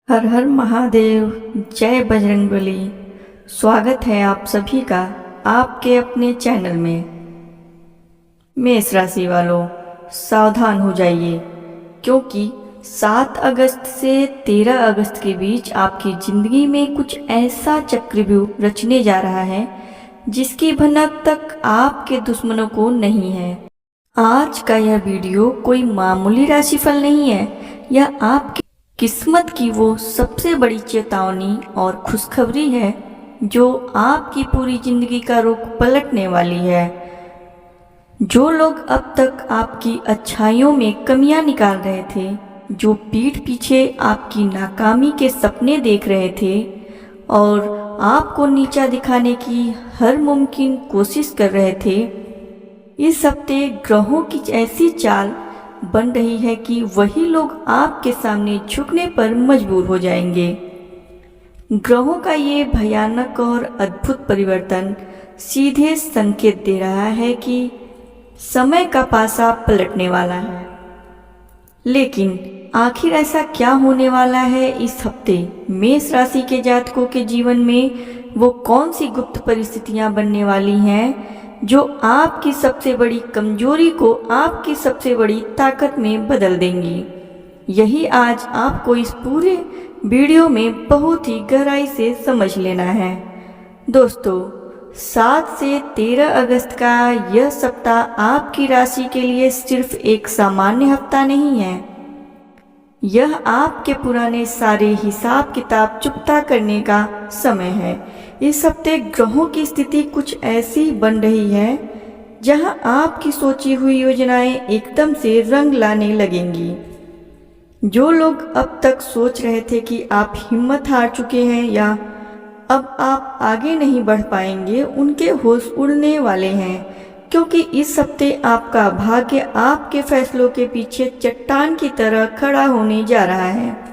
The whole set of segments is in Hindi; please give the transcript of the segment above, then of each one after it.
हर हर महादेव। जय बजरंगबली। स्वागत है आप सभी का आपके अपने चैनल में। मेष राशि वालों, सावधान हो जाइए, क्योंकि 7 अगस्त से 13 अगस्त के बीच आपकी ज़िंदगी में कुछ ऐसा चक्रव्यूह रचने जा रहा है जिसकी भनक तक आपके दुश्मनों को नहीं है। आज का यह वीडियो कोई मामूली राशिफल नहीं है, यह आपकी किस्मत की वो सबसे बड़ी चेतावनी और खुशखबरी है जो आपकी पूरी जिंदगी का रुख पलटने वाली है। जो लोग अब तक आपकी अच्छाइयों में कमियां निकाल रहे थे, जो पीठ पीछे आपकी नाकामी के सपने देख रहे थे और आपको नीचा दिखाने की हर मुमकिन कोशिश कर रहे थे, इस हफ्ते ग्रहों की ऐसी चाल बन रही है कि वही लोग आपके सामने झुकने पर मजबूर हो जाएंगे। ग्रहों का ये भयानक और अद्भुत परिवर्तन सीधे संकेत दे रहा है कि समय का पासा पलटने वाला है। लेकिन आखिर ऐसा क्या होने वाला है इस हफ्ते मेष राशि के जातकों के जीवन में? वो कौन सी गुप्त परिस्थितियां बनने वाली हैं जो आपकी सबसे बड़ी कमजोरी को आपकी सबसे बड़ी ताकत में बदल देंगी? यही आज आपको इस पूरे वीडियो में बहुत ही गहराई से समझ लेना है। दोस्तों, 7 से 13 अगस्त का यह सप्ताह आपकी राशि के लिए सिर्फ एक सामान्य हफ्ता नहीं है। यह आपके पुराने सारे हिसाब किताब चुकता करने का समय है। इस हफ्ते ग्रहों की स्थिति कुछ ऐसी बन रही है जहां आपकी सोची हुई योजनाएं एकदम से रंग लाने लगेंगी। जो लोग अब तक सोच रहे थे कि आप हिम्मत हार चुके हैं या अब आप आगे नहीं बढ़ पाएंगे, उनके होश उड़ने वाले हैं, क्योंकि इस हफ्ते आपका भाग्य आपके फैसलों के पीछे चट्टान की तरह खड़ा होने जा रहा है।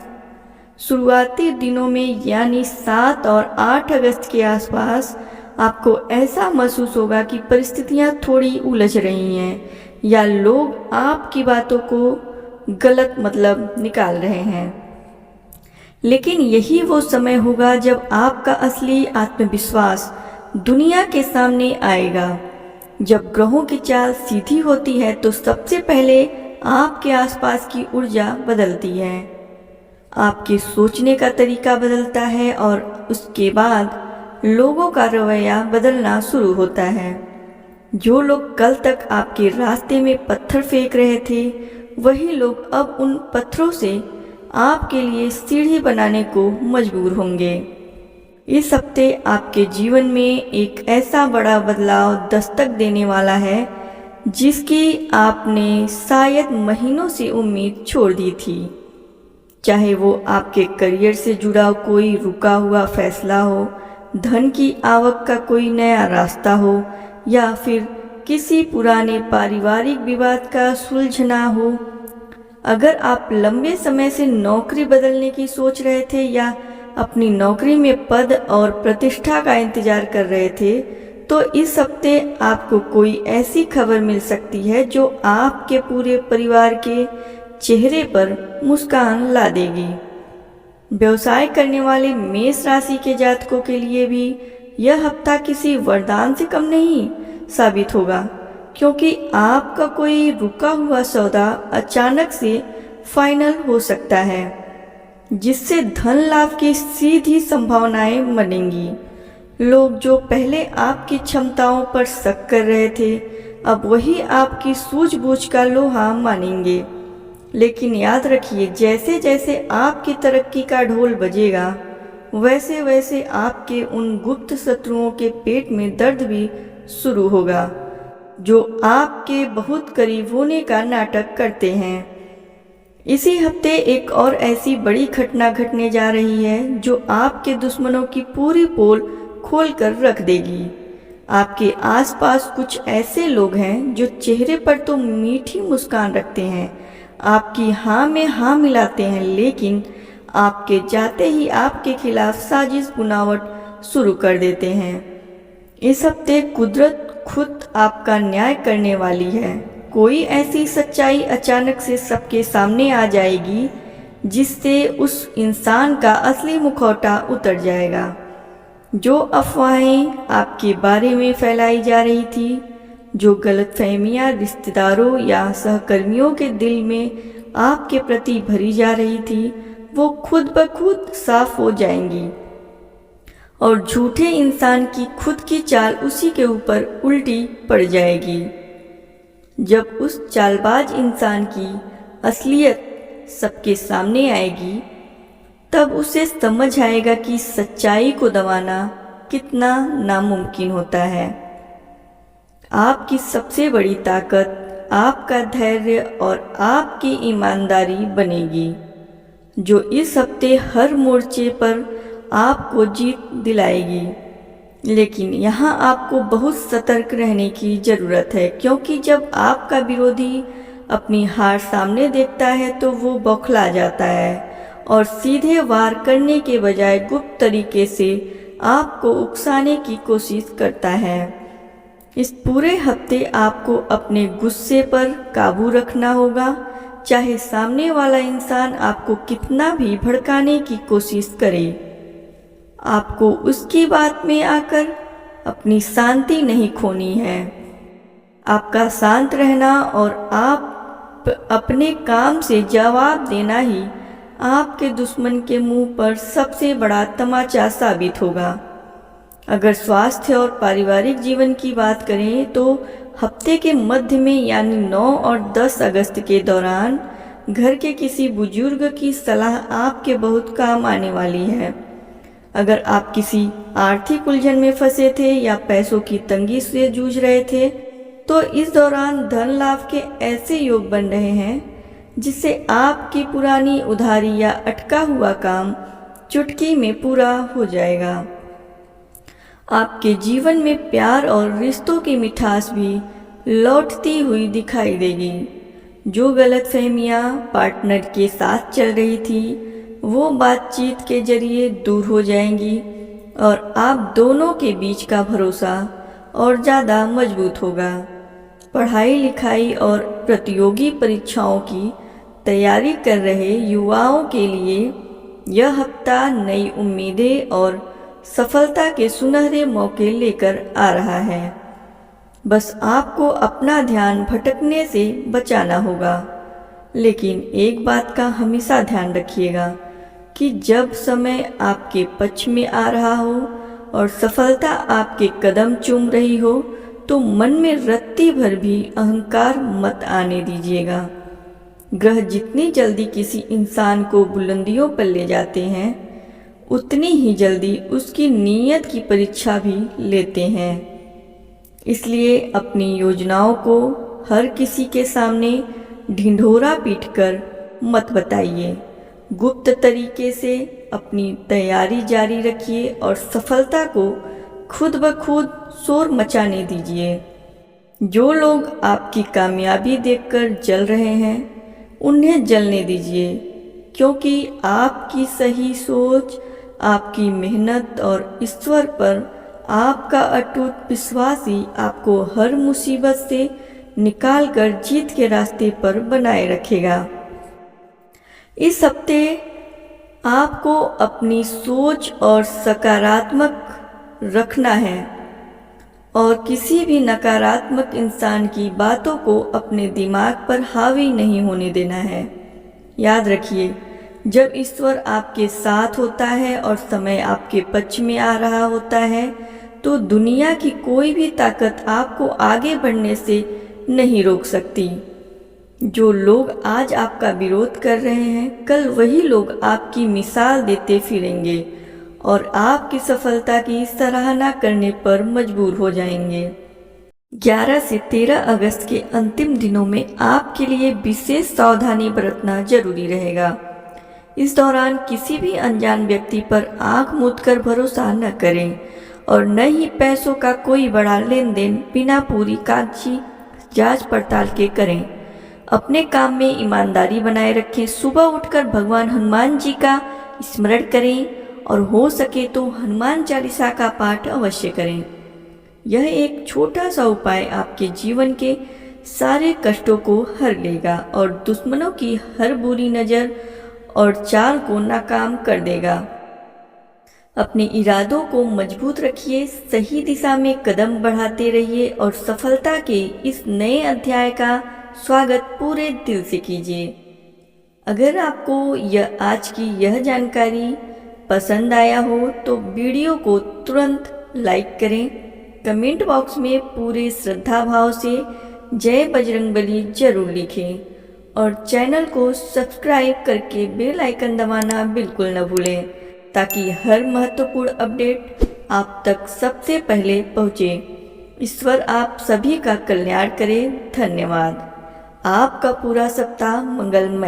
शुरुआती दिनों में यानी 7 और 8 अगस्त के आसपास आपको ऐसा महसूस होगा कि परिस्थितियां थोड़ी उलझ रही हैं या लोग आपकी बातों को गलत मतलब निकाल रहे हैं। लेकिन यही वो समय होगा जब आपका असली आत्मविश्वास दुनिया के सामने आएगा। जब ग्रहों की चाल सीधी होती है तो सबसे पहले आपके आसपास की ऊर्जा बदलती है, आपके सोचने का तरीका बदलता है और उसके बाद लोगों का रवैया बदलना शुरू होता है। जो लोग कल तक आपके रास्ते में पत्थर फेंक रहे थे, वही लोग अब उन पत्थरों से आपके लिए सीढ़ी बनाने को मजबूर होंगे। इस हफ्ते आपके जीवन में एक ऐसा बड़ा बदलाव दस्तक देने वाला है जिसकी आपने शायद महीनों से उम्मीद छोड़ दी थी। चाहे वो आपके करियर से जुड़ा कोई रुका हुआ फैसला हो, धन की आवक का कोई नया रास्ता हो, या फिर किसी पुराने पारिवारिक विवाद का सुलझना हो। अगर आप लंबे समय से नौकरी बदलने की सोच रहे थे या अपनी नौकरी में पद और प्रतिष्ठा का इंतजार कर रहे थे, तो इस हफ्ते आपको कोई ऐसी खबर मिल सकती है जो आपके पूरे परिवार के चेहरे पर मुस्कान ला देगी। व्यवसाय करने वाले मेष राशि के जातकों के लिए भी यह हफ्ता किसी वरदान से कम नहीं साबित होगा, क्योंकि आपका कोई रुका हुआ सौदा अचानक से फाइनल हो सकता है, जिससे धन लाभ की सीधी संभावनाएं बनेंगी। लोग जो पहले आपकी क्षमताओं पर शक कर रहे थे, अब वही आपकी सूझबूझ का लोहा मानेंगे। लेकिन याद रखिए, जैसे जैसे आपकी तरक्की का ढोल बजेगा, वैसे वैसे आपके उन गुप्त शत्रुओं के पेट में दर्द भी शुरू होगा, जो आपके बहुत करीब होने का नाटक करते हैं। इसी हफ्ते एक और ऐसी बड़ी घटना घटने जा रही है जो आपके दुश्मनों की पूरी पोल खोल कर रख देगी। आपके आसपास कुछ ऐसे लोग हैं जो चेहरे पर तो मीठी मुस्कान रखते हैं, आपकी हाँ में हाँ मिलाते हैं, लेकिन आपके जाते ही आपके खिलाफ साजिश बुनावट शुरू कर देते हैं। इस हफ्ते कुदरत खुद आपका न्याय करने वाली है। कोई ऐसी सच्चाई अचानक से सबके सामने आ जाएगी जिससे उस इंसान का असली मुखौटा उतर जाएगा। जो अफवाहें आपके बारे में फैलाई जा रही थी, जो गलतफहमियां रिश्तेदारों या सहकर्मियों के दिल में आपके प्रति भरी जा रही थी, वो खुद ब खुद साफ हो जाएंगी और झूठे इंसान की खुद की चाल उसी के ऊपर उल्टी पड़ जाएगी। जब उस चालबाज इंसान की असलियत सबके सामने आएगी, तब उसे समझ आएगा कि सच्चाई को दबाना कितना नामुमकिन होता है। आपकी सबसे बड़ी ताकत आपका धैर्य और आपकी ईमानदारी बनेगी, जो इस हफ्ते हर मोर्चे पर आपको जीत दिलाएगी। लेकिन यहाँ आपको बहुत सतर्क रहने की ज़रूरत है, क्योंकि जब आपका विरोधी अपनी हार सामने देखता है तो वो बौखला जाता है और सीधे वार करने के बजाय गुप्त तरीके से आपको उकसाने की कोशिश करता है। इस पूरे हफ्ते आपको अपने गुस्से पर काबू रखना होगा, चाहे सामने वाला इंसान आपको कितना भी भड़काने की कोशिश करे। आपको उसकी बात में आकर अपनी शांति नहीं खोनी है। आपका शांत रहना और आप अपने काम से जवाब देना ही आपके दुश्मन के मुंह पर सबसे बड़ा तमाचा साबित होगा। अगर स्वास्थ्य और पारिवारिक जीवन की बात करें तो हफ्ते के मध्य में यानी 9 और 10 अगस्त के दौरान घर के किसी बुजुर्ग की सलाह आपके बहुत काम आने वाली है। अगर आप किसी आर्थिक उलझन में फंसे थे या पैसों की तंगी से जूझ रहे थे, तो इस दौरान धन लाभ के ऐसे योग बन रहे हैं जिससे आपकी पुरानी उधारी या अटका हुआ काम चुटकी में पूरा हो जाएगा। आपके जीवन में प्यार और रिश्तों की मिठास भी लौटती हुई दिखाई देगी। जो गलतफहमियां पार्टनर के साथ चल रही थी, वो बातचीत के जरिए दूर हो जाएंगी और आप दोनों के बीच का भरोसा और ज़्यादा मजबूत होगा। पढ़ाई लिखाई और प्रतियोगी परीक्षाओं की तैयारी कर रहे युवाओं के लिए यह हफ्ता नई उम्मीदें और सफलता के सुनहरे मौके लेकर आ रहा है। बस आपको अपना ध्यान भटकने से बचाना होगा। लेकिन एक बात का हमेशा ध्यान रखिएगा कि जब समय आपके पक्ष में आ रहा हो और सफलता आपके कदम चूम रही हो, तो मन में रत्ती भर भी अहंकार मत आने दीजिएगा। ग्रह जितनी जल्दी किसी इंसान को बुलंदियों पर ले जाते हैं, उतनी ही जल्दी उसकी नीयत की परीक्षा भी लेते हैं। इसलिए अपनी योजनाओं को हर किसी के सामने ढिंढोरा पीटकर मत बताइए। गुप्त तरीके से अपनी तैयारी जारी रखिए और सफलता को खुद ब खुद शोर मचाने दीजिए। जो लोग आपकी कामयाबी देखकर जल रहे हैं, उन्हें जलने दीजिए, क्योंकि आपकी सही सोच, आपकी मेहनत और ईश्वर पर आपका अटूट विश्वास ही आपको हर मुसीबत से निकालकर जीत के रास्ते पर बनाए रखेगा। इस हफ्ते आपको अपनी सोच और सकारात्मक रखना है और किसी भी नकारात्मक इंसान की बातों को अपने दिमाग पर हावी नहीं होने देना है। याद रखिए, जब ईश्वर आपके साथ होता है और समय आपके पक्ष में आ रहा होता है, तो दुनिया की कोई भी ताकत आपको आगे बढ़ने से नहीं रोक सकती। जो लोग आज आपका विरोध कर रहे हैं, कल वही लोग आपकी मिसाल देते फिरेंगे और आपकी सफलता की सराहना करने पर मजबूर हो जाएंगे। 11 से 13 अगस्त के अंतिम दिनों में आपके लिए विशेष सावधानी बरतना जरूरी रहेगा। इस दौरान किसी भी अनजान व्यक्ति पर आंख मूंद कर भरोसा न करें और न ही पैसों का कोई बड़ा लेन देन बिना पूरी कागजी जांच पड़ताल के करें। अपने काम में ईमानदारी बनाए रखें। सुबह उठकर भगवान हनुमान जी का स्मरण करें और हो सके तो हनुमान चालीसा का पाठ अवश्य करें। यह एक छोटा सा उपाय आपके जीवन के सारे कष्टों को हर लेगा और दुश्मनों की हर बुरी नज़र और चाल को नाकाम कर देगा। अपने इरादों को मजबूत रखिए, सही दिशा में कदम बढ़ाते रहिए और सफलता के इस नए अध्याय का स्वागत पूरे दिल से कीजिए। अगर आपको आज की यह जानकारी पसंद आया हो तो वीडियो को तुरंत लाइक करें, कमेंट बॉक्स में पूरे श्रद्धा भाव से जय बजरंगबली जरूर लिखें और चैनल को सब्सक्राइब करके बेल आइकन दबाना बिल्कुल न भूलें ताकि हर महत्वपूर्ण अपडेट आप तक सबसे पहले पहुँचे। ईश्वर आप सभी का कल्याण करे। धन्यवाद। आपका पूरा सप्ताह मंगलमय।